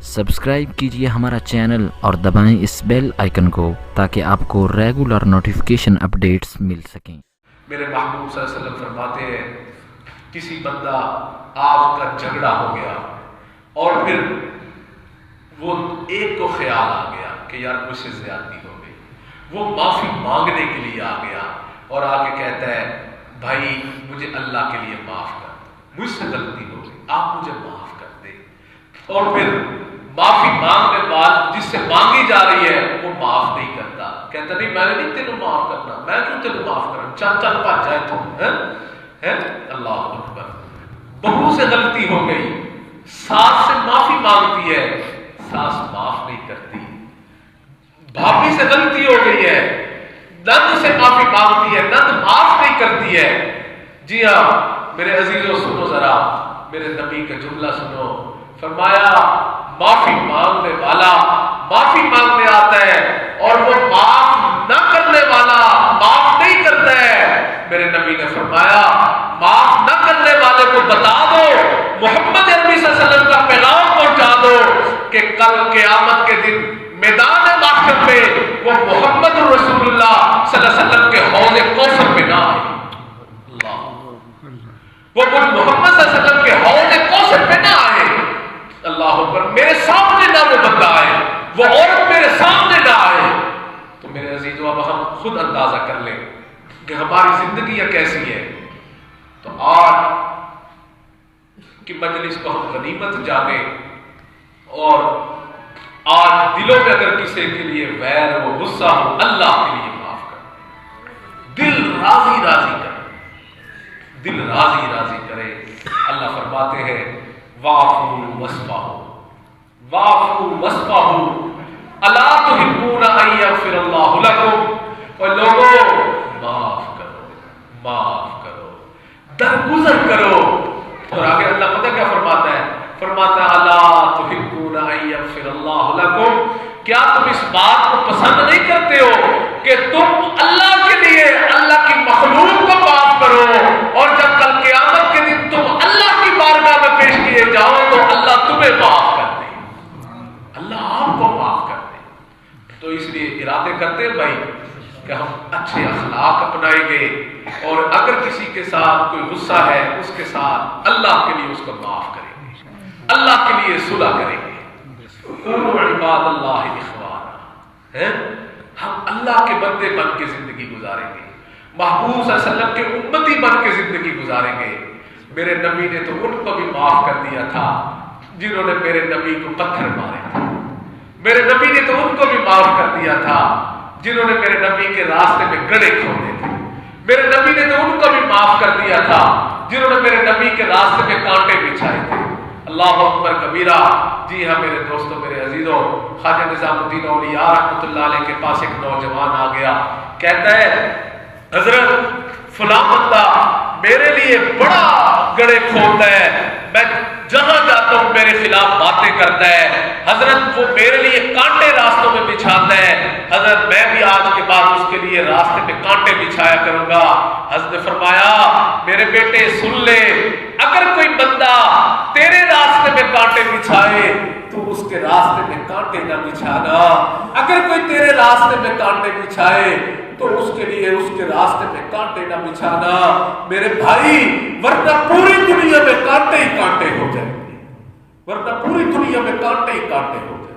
Subscribe کیجیے ہمارا channel اور دبائیں اس بیل آئیکن کو تاکہ آپ کو ریگولر نوٹیفیکیشن اپڈیٹس مل سکیں۔ میرے محبوب صلی اللہ علیہ وسلم فرماتے ہیں کسی بندہ آپ کا جھگڑا ہو گیا اور پھر وہ ایک کو خیال آ گیا کہ یار مجھ سے زیادتی ہو گئی، وہ معافی مانگنے کے لیے آ گیا اور آ کے کہتا ہے بھائی مجھے اللہ کے لیے معاف کر دو، مجھ سے غلطی ہو گئی، آپ مجھے معاف کر دیں، اور پھر معافی مانگنے بعد جس سے مانگی جا رہی ہے وہ معاف نہیں کرتا، کہتا نہیں میں نے نہیں تینوں معاف کرنا، میں کیوں تینوں معاف کروں، چل چل بھاگ جائے تو اللہ اکبر۔ بہو سے غلطی ہو گئی، ساس سے معافی مانگتی ہے، ساس معاف نہیں کرتی، بھابھی سے غلطی ہو گئی ہے، نند سے معافی مانگتی ہے، نند معاف نہیں کرتی ہے۔ جی ہاں میرے عزیزوں سنو ذرا، میرے نبی کا جملہ سنو، فرمایا معافی مانگنے والا معافی مانگنے آتا ہے اور وہ معاف نہ کرنے والا معاف نہیں کرتا ہے۔ میرے نبی نے فرمایا معاف نہ کرنے والے کو بتا دو، محمد عربی صلی اللہ علیہ وسلم کا پیغام پہنچا دو کہ کل قیامت کے دن میدان محشر میں وہ محمد رسول اللہ صلی اللہ علیہ وسلم کے حوض کوثر میں نہ آئے، وہ محمد صلی اللہ علیہ وسلم کے حوض کوثر میں نہ آئے، اللہ اکبر، میرے سامنے نہ وہ بندہ آئے، وہ عورت میرے سامنے نہ آئے۔ تو میرے عزیزو اب ہم خود اندازہ کر لیں کہ ہماری زندگی کیسی ہے۔ تو آج کی مجلس کو ہم غنیمت جانیں اور آج دلوں میں اگر کسی کے لیے ویر و غصہ ہو اللہ کے لیے معاف کر، دل راضی راضی کرے، دل راضی راضی کرے۔ اللہ فرماتے ہیں وَاعْفُوا وَاصْفَحُوا وَاعْفُوا وَاصْفَحُوا أَلَا تُحِبُّونَ أَن يَغْفِرَ اللَّهُ لَكُمْ، اور لوگوں معاف کرو، معاف کرو، درگزر کرو۔ اور آگے اللہ پتہ کیا فرماتا ہے؟ فرماتا ہے أَلَا تُحِبُّونَ أَن يَغْفِرَ اللَّهُ لَكُمْ، کیا تم اس بات کو پسند نہیں کرتے ہو کہ تم اللہ کے لیے اللہ کی مخلوق کو معاف کرو اور جب کل قیامت کے دن تم اللہ کی بارگاہ میں پیش کیے جاؤ تو اللہ تمہیں معاف کر دے، اللہ آپ کو معاف کر دے۔ تو اس لیے ارادے کرتے ہیں بھائی کہ ہم اچھے اخلاق اپنائیں گے اور اگر کسی کے ساتھ کوئی غصہ ہے اس کے ساتھ اللہ کے لیے اس کو معاف کریں گے، اللہ کے لیے صلح کریں گے۔ کونوا عباد اللہ اخوانا، ہم اللہ کے بندے بن کے زندگی گزاریں گے، محبوب صلی اللہ علیہ وسلم کے امتی بن کے زندگی گزاریں گے۔ میرے نبی نے تو ان کو بھی معاف کر دیا تھا جنہوں نے میرے نبی کو پتھر مارے تھے، میرے نبی نے تو ان کو بھی معاف کر دیا تھا جنہوں نے میرے نبی کے راستے میں گڑھے کھودے تھے، میرے نبی نے تو ان کو بھی معاف کر دیا تھا جنہوں نے میرے نبی کے راستے میں کانٹے بچھائے تھے۔ اللہ اکبر کبیرہ۔ جی ہاں میرے دوستوں، میرے عزیزوں، خواجہ نظام الدین اولیاء رحمۃ اللہ علیہ کے پاس ایک نوجوان آ گیا، کہتا ہے حضرت فلاں بندہ میرے لیے بڑا گڑھے کھودتا ہے، میں جہاں جاتا ہوں میرے خلاف باتیں کرتا ہے، حضرت وہ میرے لیے کانٹے راستوں میں بچھاتا ہے، حضرت میں بھی آج کے بعد اس کے لیے راستے میں کانٹے بچھایا کروں گا۔ حضرت نے فرمایا میرے بیٹے سن لے، اگر کوئی بندہ تیرے راستے میں کانٹے بچھائے تو اس کے راستے میں کانٹے نہ بچھانا، اگر کوئی تیرے راستے میں کانٹے بچھائے تو اس کے لیے اس کے راستے میں کانٹے نہ بچھانا میرے بھائی، ورنہ پوری دنیا میں کانٹے ہی کانٹے ہو جائیں گے، ورنہ پوری دنیا میں کانٹے ہی کانٹے ہو جائیں گے۔